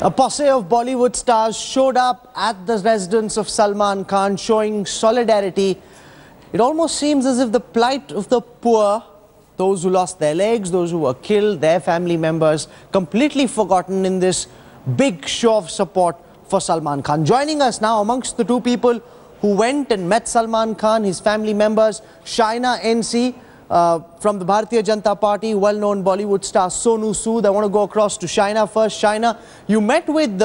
A posse of Bollywood stars showed up at the residence of Salman Khan, showing solidarity. It almost seems as if the plight of the poor, those who lost their legs, those who were killed, their family members, completely forgotten in this big show of support for Salman Khan. Joining us now amongst the two people who went and met Salman Khan, his family members, Shaina NC, from the Bharatiya Janata Party, well-known Bollywood star Sonu Sood. I want to go across to Shaina first. Shaina, you met with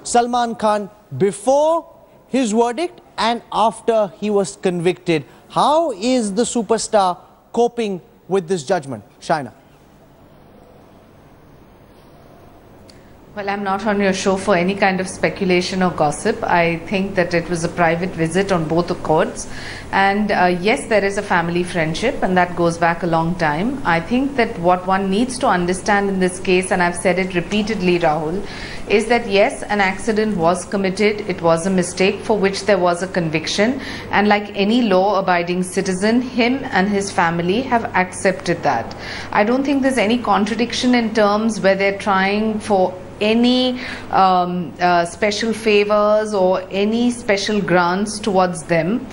Salman Khan before his verdict and after he was convicted. How is the superstar coping with this judgment? Shaina. Well, I'm not on your show for any kind of speculation or gossip. I think that it was a private visit on both accords. And yes, there is a family friendship and that goes back a long time. I think that what one needs to understand in this case, and I've said it repeatedly, Rahul, is that yes, an accident was committed. It was a mistake for which there was a conviction. And like any law-abiding citizen, him and his family have accepted that. I don't think there's any contradiction in terms where they're trying for any special favors or any special grants towards them.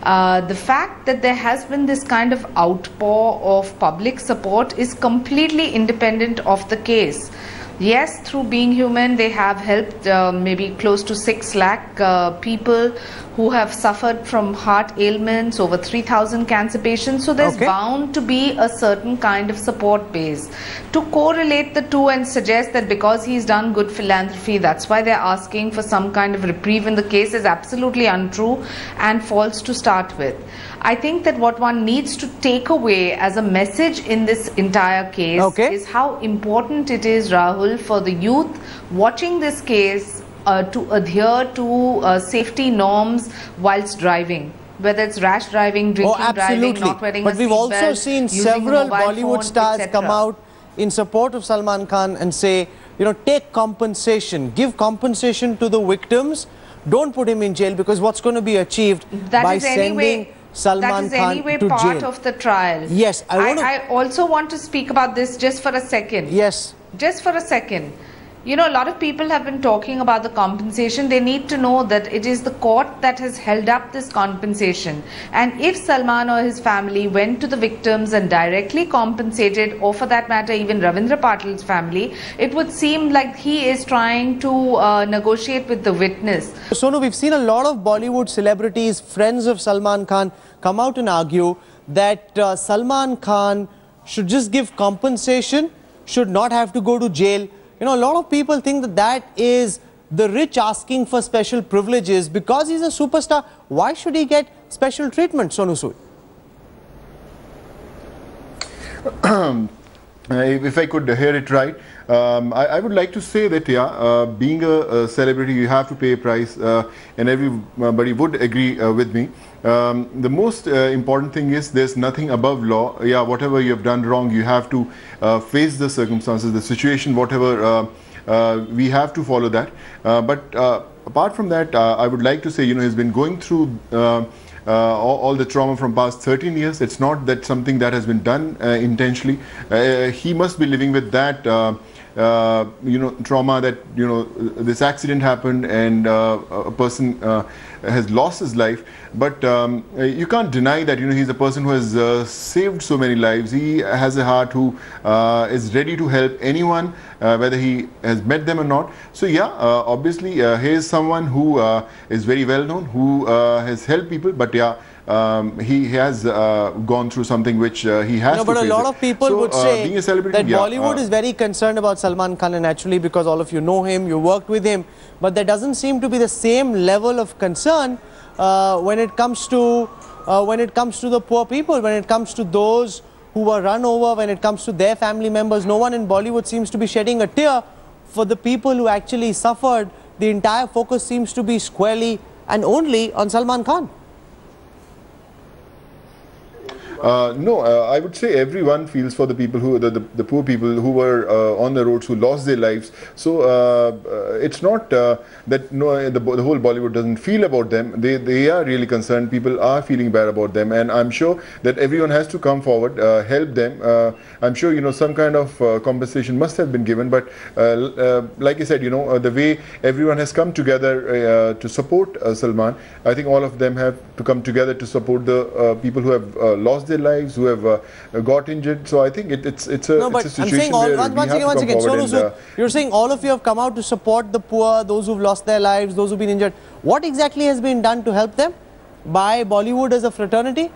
The fact that there has been this kind of outpour of public support is completely independent of the case. Yes, through Being Human, they have helped maybe close to 6 lakh people who have suffered from heart ailments, over 3,000 cancer patients. So there's bound to be a certain kind of support base. To correlate the two and suggest that because he's done good philanthropy, that's why they're asking for some kind of reprieve in the case is absolutely untrue and false to start with. I think that what one needs to take away as a message in this entire case is how important it is, Rahul, for the youth watching this case to adhere to safety norms whilst driving. Whether it's rash driving, drinking, driving, not wearing a seatbelt. But we've also seen several Bollywood stars come out in support of Salman Khan and say, you know, take compensation, give compensation to the victims, don't put him in jail, because what's going to be achieved by sending Salman Khan to jail. That is anyway part of the trial. Yes, I also want to speak about this just for a second. Yes. Just for a second. You know, a lot of people have been talking about the compensation. They need to know that it is the court that has held up this compensation. And if Salman or his family went to the victims and directly compensated, or for that matter, even Ravindra Patil's family, it would seem like he is trying to negotiate with the witness. Sonu, we've seen a lot of Bollywood celebrities, friends of Salman Khan, come out and argue that Salman Khan should just give compensation, should not have to go to jail. You know, a lot of people think that that is the rich asking for special privileges. Because he's a superstar, why should he get special treatment, Sonu Sood? If I could hear it right, I would like to say that, being a celebrity, you have to pay a price, and everybody would agree with me. The most important thing is there's nothing above law. Yeah, whatever you have done wrong, you have to face the circumstances, the situation, whatever, we have to follow that. But apart from that, I would like to say, you know, he's been going through all the trauma from past 13 years. It's not that something that has been done intentionally. He must be living with that you know, trauma, that, you know, this accident happened and a person has lost his life. But you can't deny that, you know, he's a person who has saved so many lives. He has a heart who is ready to help anyone, whether he has met them or not. So yeah, obviously he is someone who is very well known, who has helped people, but yeah, he has gone through something which he has to face. But a lot of people would say being a celebrity, that Bollywood is very concerned about Salman Khan, and naturally because all of you know him, you worked with him, but there doesn't seem to be the same level of concern when it comes to the poor people, when it comes to those who were run over, when it comes to their family members. No one in Bollywood seems to be shedding a tear for the people who actually suffered. The entire focus seems to be squarely and only on Salman Khan. No, I would say everyone feels for the people who, the poor people who were on the roads, who lost their lives. So it's not that no, the whole Bollywood doesn't feel about them. They are really concerned. People are feeling bad about them, and I'm sure that everyone has to come forward, help them. I'm sure, you know, some kind of compensation must have been given. But like I said, you know, the way everyone has come together to support Salman, I think all of them have to come together to support the people who have lost their lives, who have got injured. So I think it's a situation I'm saying where once again, Sonu Sood, you're saying all of you have come out to support the poor, those who've lost their lives, those who've been injured. What exactly has been done to help them by Bollywood as a fraternity?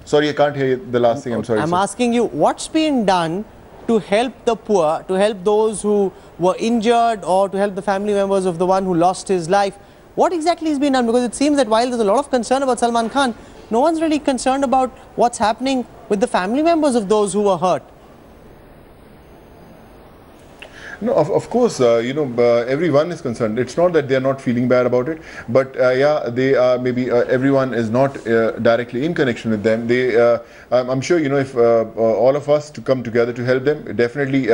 Sorry, I can't hear the last thing. I'm sorry. I'm asking you, what's been done to help the poor, to help those who were injured, or to help the family members of the one who lost his life? What exactly has been done? Because it seems that while there's a lot of concern about Salman Khan, no one's really concerned about what's happening with the family members of those who were hurt. No, of course, you know, everyone is concerned. It's not that they are not feeling bad about it, but yeah, they are, maybe everyone is not directly in connection with them. I'm sure, you know, if all of us to come together to help them, definitely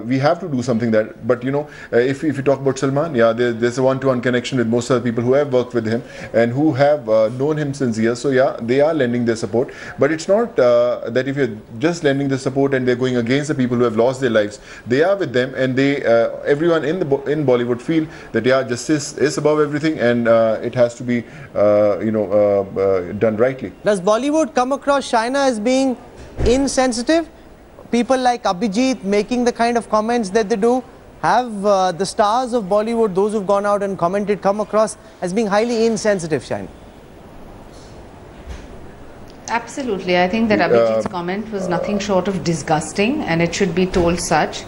we have to do something that. But you know, if you talk about Salman, yeah, there's a one-to-one connection with most of the people who have worked with him and who have known him since years. So yeah, they are lending their support. But it's not that if you're just lending the support and they're going against the people who have lost their lives. They are with them, and they everyone in Bollywood feel that yeah, justice is above everything, and it has to be you know, done rightly. Does Bollywood come across Shaina as being insensitive? People like Abhijit making the kind of comments that they do, have the stars of Bollywood, those who've gone out and commented, come across as being highly insensitive, Shaina? Absolutely. I think that Abhijit's comment was nothing short of disgusting, and it should be told such.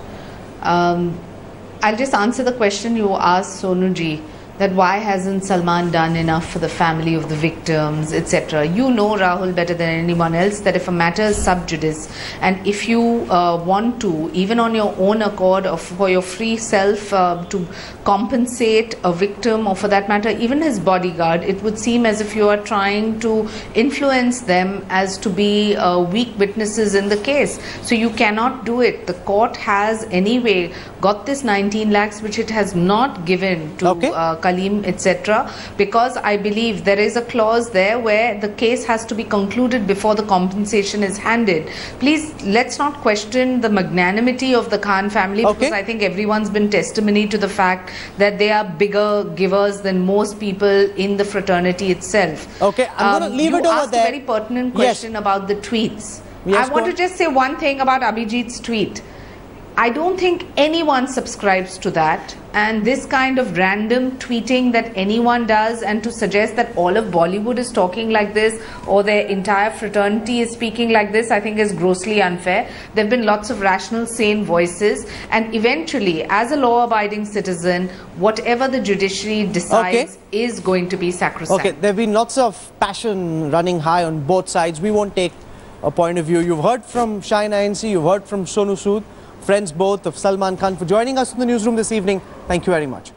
I'll just answer the question you asked, Sonuji, that why hasn't Salman done enough for the family of the victims, etc. You know, Rahul, better than anyone else, that if a matter is sub judice, and if you want to, even on your own accord or for your free self, to compensate a victim, or for that matter even his bodyguard, it would seem as if you are trying to influence them as to be weak witnesses in the case. So you cannot do it. The court has anyway got this 19 lakhs which it has not given to Kaleem, etc., because I believe there is a clause there where the case has to be concluded before the compensation is handed. Please, let's not question the magnanimity of the Khan family, because I think everyone's been testimony to the fact that they are bigger givers than most people in the fraternity itself. Okay, I'm going to leave it over there. You asked a very pertinent question about the tweets. Yes, I want to just say one thing about Abhijit's tweet. I don't think anyone subscribes to that, and this kind of random tweeting that anyone does, and to suggest that all of Bollywood is talking like this or their entire fraternity is speaking like this, I think is grossly unfair. There have been lots of rational, sane voices, and eventually, as a law-abiding citizen, whatever the judiciary decides is going to be sacrosanct. Okay, there have been lots of passion running high on both sides. We won't take a point of view. You've heard from Shaina NC, you've heard from Sonu Sood, friends both of Salman Khan, for joining us in the newsroom this evening. Thank you very much.